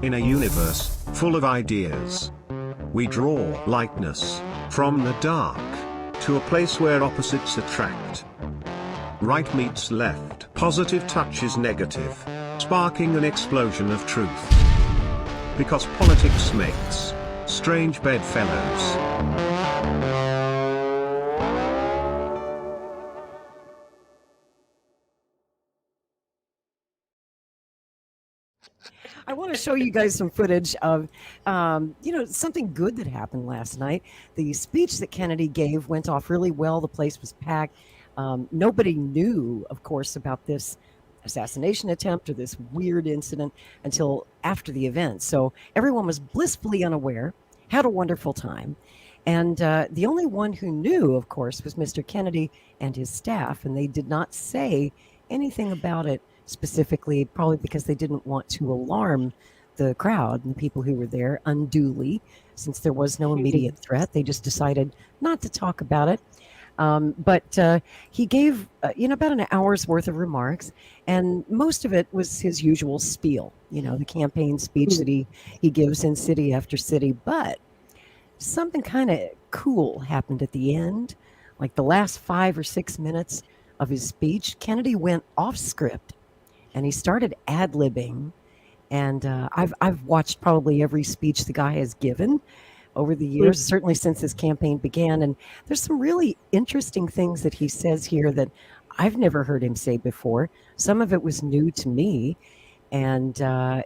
In a universe full of ideas, we draw lightness from the dark to a place where opposites attract. Right meets left, positive touches negative, sparking an explosion of truth. Because politics makes strange bedfellows. I want to show you guys some footage of, something good that happened last night. The speech that Kennedy gave went off really well. The place was packed. Nobody knew, of course, about this assassination attempt or this weird incident until after the event. So everyone was blissfully unaware, had a wonderful time. And the only one who knew, of course, was Mr. Kennedy and his staff, and they did not say anything about it specifically, probably because they didn't want to alarm the crowd and the people who were there unduly, since there was no immediate threat. They just decided not to talk about it. But he gave, about an hour's worth of remarks, and most of it was his usual spiel, the campaign speech that he gives in city after city. But something kind of cool happened at the end. Like the last 5 or 6 minutes of his speech, Kennedy went off script and he started ad-libbing. And I've watched probably every speech the guy has given over the years, certainly since his campaign began. And there's some really interesting things that he says here that I've never heard him say before. Some of it was new to me. And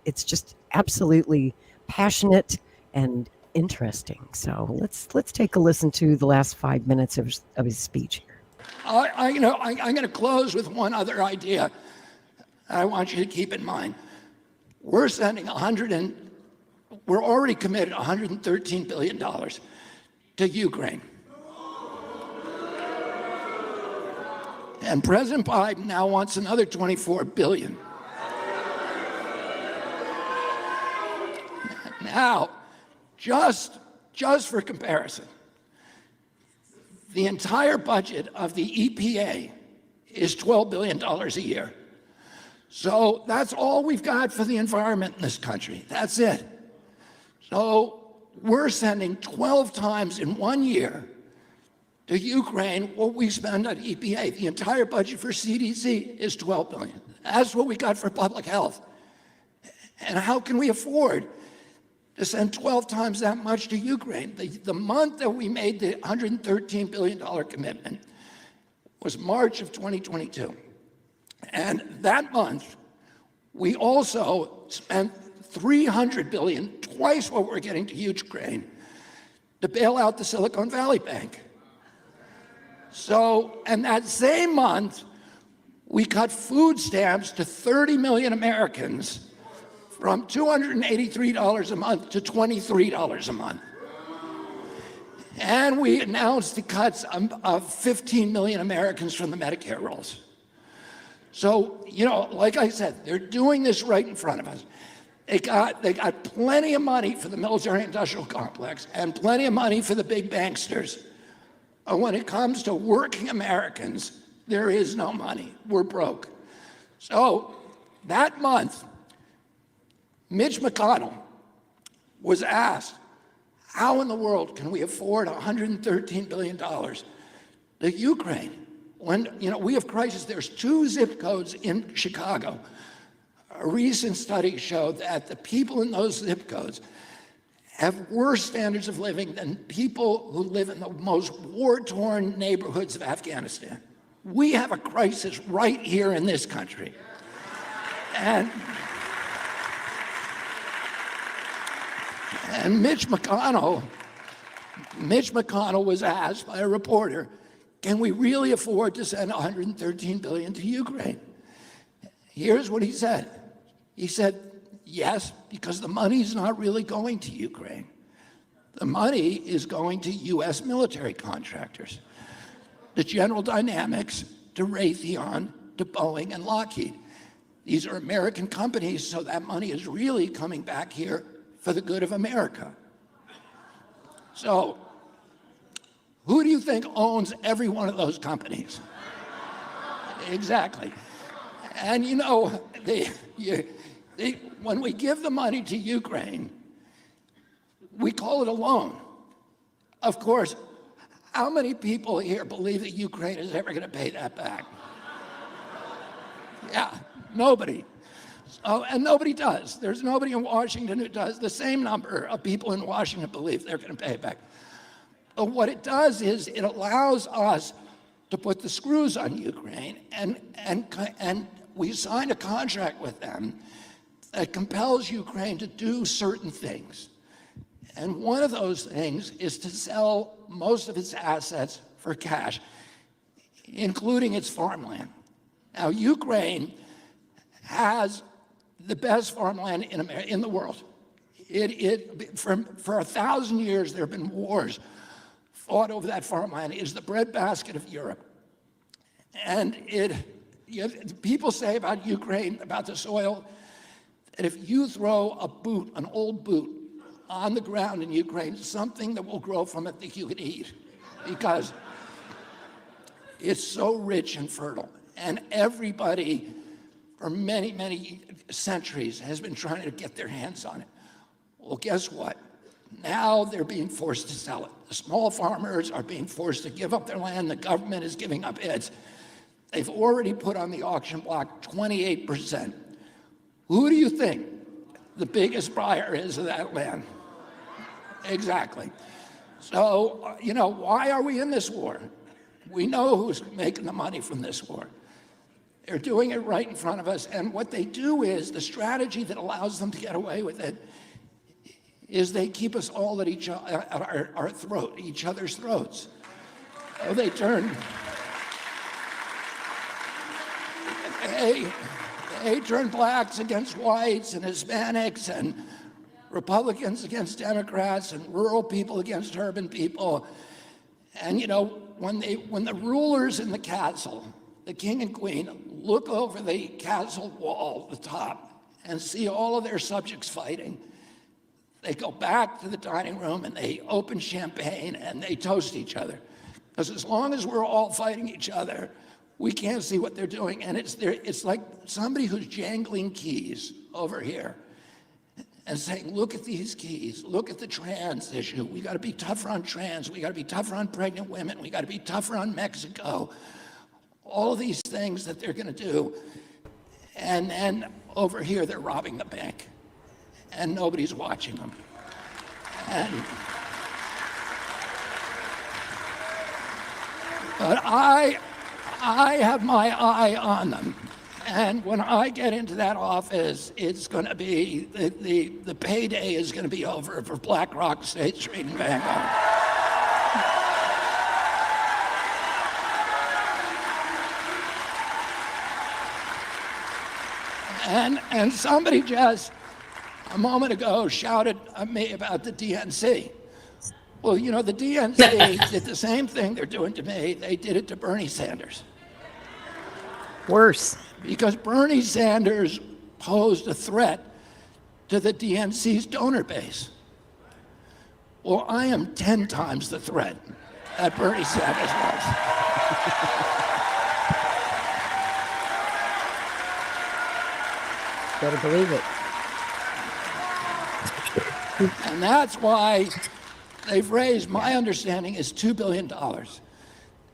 it's just absolutely passionate and interesting. So let's take a listen to the last 5 minutes of his speech here. I'm going to close with one other idea I want you to keep in mind. We're sending we're already committed $113 billion to Ukraine. And President Biden now wants another $24 billion. Now, just for comparison, the entire budget of the EPA is $12 billion a year. So that's all we've got for the environment in this country. That's it. So we're sending 12 times in 1 year to Ukraine what we spend on EPA. The entire budget for CDC is $12 billion. That's what we got for public health. And how can we afford to send 12 times that much to Ukraine? The month that we made the $113 billion commitment was March of 2022. And that month, we also spent $300 billion, twice what we're getting to Ukraine, to bail out the Silicon Valley Bank. So, and that same month, we cut food stamps to 30 million Americans from $283 a month to $23 a month. And we announced the cuts of 15 million Americans from the Medicare rolls. So, like I said, they're doing this right in front of us. They got plenty of money for the military-industrial complex and plenty of money for the big banksters. But when it comes to working Americans, there is no money. We're broke. So that month, Mitch McConnell was asked, how in the world can we afford $113 billion to Ukraine? When we have crisis, there's 2 zip codes in Chicago. A recent study showed that the people in those zip codes have worse standards of living than people who live in the most war-torn neighborhoods of Afghanistan. We have a crisis right here in this country. And Mitch McConnell was asked by a reporter, can we really afford to send $113 billion to Ukraine? Here's what he said. He said, yes, because the money's not really going to Ukraine. The money is going to U.S. military contractors, to General Dynamics, to Raytheon, to Boeing and Lockheed. These are American companies, so that money is really coming back here for the good of America. So, who do you think owns every one of those companies? Exactly. And When we give the money to Ukraine, we call it a loan. Of course, how many people here believe that Ukraine is ever going to pay that back? Yeah, nobody. And nobody does. There's nobody in Washington who does. The same number of people in Washington believe they're going to pay it back. But what it does is it allows us to put the screws on Ukraine, and we signed a contract with them that compels Ukraine to do certain things. And one of those things is to sell most of its assets for cash, including its farmland. Now, Ukraine has the best farmland in the world. For 1,000 years, there have been wars fought over that farmland. It is the breadbasket of Europe. And people say about Ukraine, about the soil, that if you throw a boot, an old boot, on the ground in Ukraine, something that will grow from it that you can eat, because it's so rich and fertile. And everybody, for many, many centuries, has been trying to get their hands on it. Well, guess what? Now they're being forced to sell it. The small farmers are being forced to give up their land. The government is giving up its. They've already put on the auction block 28%. Who do you think the biggest buyer is of that land? Exactly. So, why are we in this war? We know who's making the money from this war. They're doing it right in front of us. And what they do is, the strategy that allows them to get away with it is they keep us all at each other's throats. So they turn blacks against whites and Hispanics and Republicans against Democrats and rural people against urban people. And when the rulers in the castle, the king and queen, look over the castle wall, the top, and see all of their subjects fighting, they go back to the dining room and they open champagne and they toast each other. Because as long as we're all fighting each other, we can't see what they're doing. And it's like somebody who's jangling keys over here and saying, look at these keys, look at the trans issue. We got to be tougher on trans. We got to be tougher on pregnant women. We got to be tougher on Mexico. All of these things that they're going to do. And then over here, they're robbing the bank. And nobody's watching them. But I have my eye on them. And when I get into that office, it's going to be, the payday is going to be over for BlackRock, State Street, and Vanguard. And somebody just a moment ago shouted at me about the DNC. Well, the DNC did the same thing they're doing to me. They did it to Bernie Sanders. Worse. Because Bernie Sanders posed a threat to the DNC's donor base. Well, I am 10 times the threat that Bernie Sanders was. Better believe it. And that's why they've raised, my understanding is $2 billion.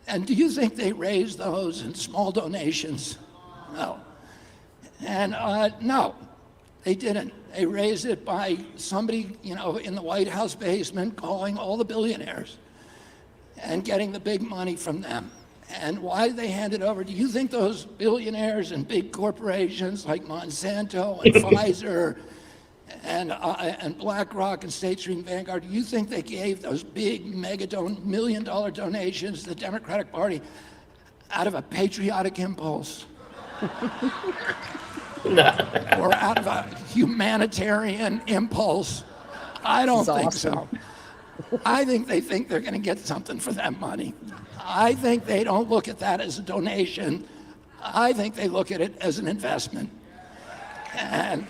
And do you think they raised those in small donations? No. And no, they didn't. They raised it by somebody, in the White House basement calling all the billionaires and getting the big money from them. And why did they hand it over? Do you think those billionaires and big corporations like Monsanto and Pfizer and BlackRock and State Street and Vanguard, do you think they gave those big million-dollar donations to the Democratic Party out of a patriotic impulse? Or out of a humanitarian impulse? I don't think so. I think they think they're going to get something for that money. I think they don't look at that as a donation. I think they look at it as an investment. And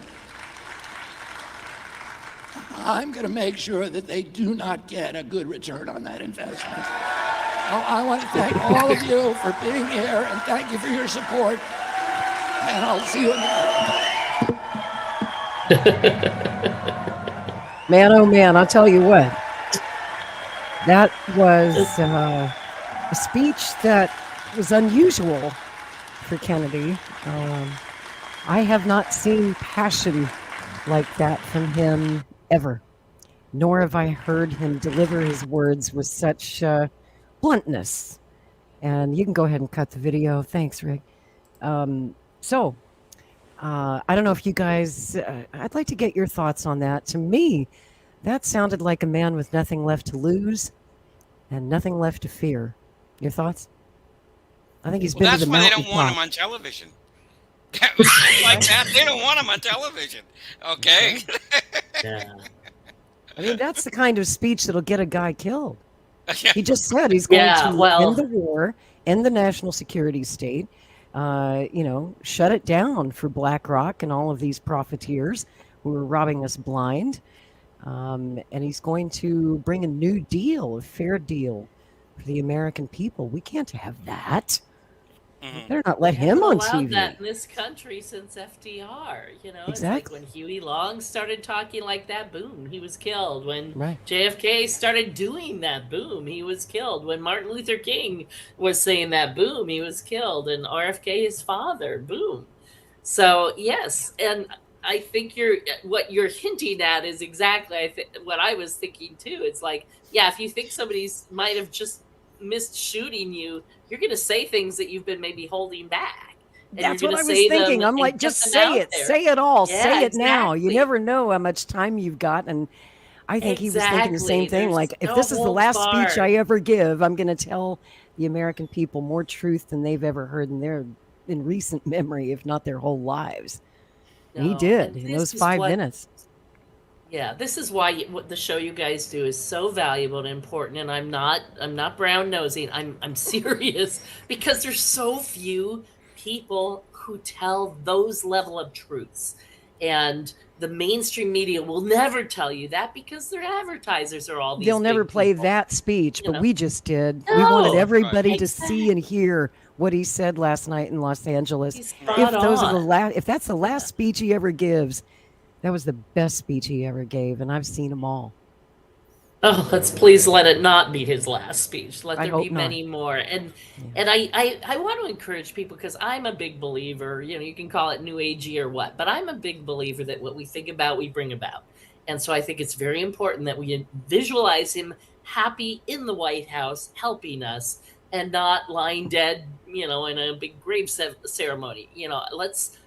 I'm going to make sure that they do not get a good return on that investment. I want to thank all of you for being here, and thank you for your support. And I'll see you in the Man, oh man, I'll tell you what. That was a speech that was unusual for Kennedy. I have not seen passion like that from him ever, nor have I heard him deliver his words with such bluntness. And you can go ahead and cut the video. Thanks, Rick. I don't know if you guys, I'd like to get your thoughts on that. To me, that sounded like a man with nothing left to lose and nothing left to fear. Your thoughts? I think he's been to the That's why they don't want mountaintop. him on television. Like that, they don't want him on television. Okay. Yeah. I mean, that's the kind of speech that'll get a guy killed. Yeah. He just said he's going Yeah, to well- end the war, end the national security state, shut it down for BlackRock and all of these profiteers who are robbing us blind. And he's going to bring a new deal, a fair deal for the American people. We can't have that. Mhm. Better not let We him on haven't allowed TV. that in this country since FDR. Exactly. It's like when Huey Long started talking like that, boom, he was killed. When Right. JFK started doing that, boom, he was killed. When Martin Luther King was saying that, boom, he was killed. And RFK, his father, boom. So yes, and I think what you're hinting at is exactly what I was thinking too. It's like, yeah, if you think somebody's might have just missed shooting you, you're going to say things that you've been maybe holding back. And That's you're what I gonna was say them thinking. I'm and like, get just them say out it. there. Say it all. Yeah, say it now. You exactly. never know how much time you've got. And I think he was thinking the same Exactly. thing. There's Like, if no this is the holds last speech I barred. ever give, I'm going to tell the American people more truth than they've ever heard in recent memory, if not their whole lives. And he No, did and in this those is 5 what- minutes. Yeah, this is why what the show you guys do is so valuable and important. And I'm not brown nosing. I'm serious because there's so few people who tell those level of truths, and the mainstream media will never tell you that because their advertisers are all these. They'll never big play people. that speech, you but know? we just did. We wanted No, everybody to exactly. see and hear what he said last night in Los Angeles. He's If spot those are the on. if that's the last speech he ever gives, that was the best speech he ever gave, and I've seen them all. Oh, let's please let it not be his last speech. Let I there hope be not. many more. And I want to encourage people because I'm a big believer, you can call it new agey or what, but I'm a big believer that what we think about, we bring about. And so I think it's very important that we visualize him happy in the White House, helping us, and not lying dead, in a big grave ceremony.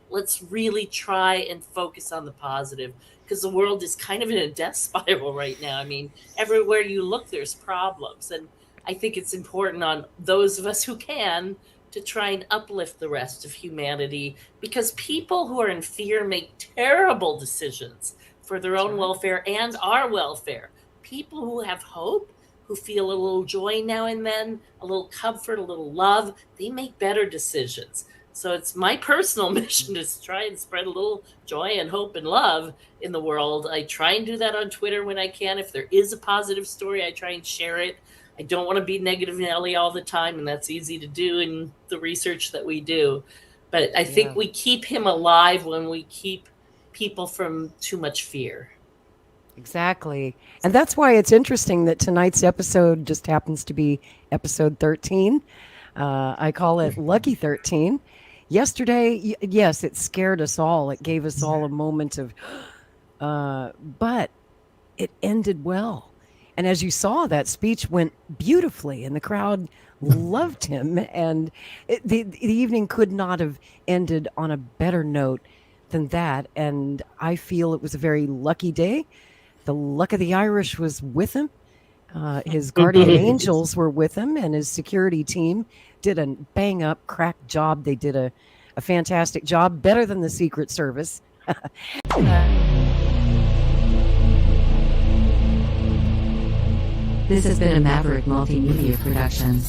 Let's really try and focus on the positive because the world is kind of in a death spiral right now. I mean, everywhere you look, there's problems. And I think it's important on those of us who can to try and uplift the rest of humanity because people who are in fear make terrible decisions for their own welfare and our welfare. People who have hope, who feel a little joy now and then, a little comfort, a little love, they make better decisions. So it's my personal mission to try and spread a little joy and hope and love in the world. I try and do that on Twitter when I can. If there is a positive story, I try and share it. I don't want to be negative Nelly all the time, and that's easy to do in the research that we do. But I think we keep him alive when we keep people from too much fear. Exactly. And that's why it's interesting that tonight's episode just happens to be episode 13. I call it Lucky 13. Yesterday, yes, it scared us all. It gave us all a moment of, but it ended well. And as you saw, that speech went beautifully and the crowd loved him. And the evening could not have ended on a better note than that. And I feel it was a very lucky day. The luck of the Irish was with him. His guardian angels were with him, and his security team did a bang up crack job. They did a fantastic job, better than the Secret Service. This has been a Maverick Multimedia production.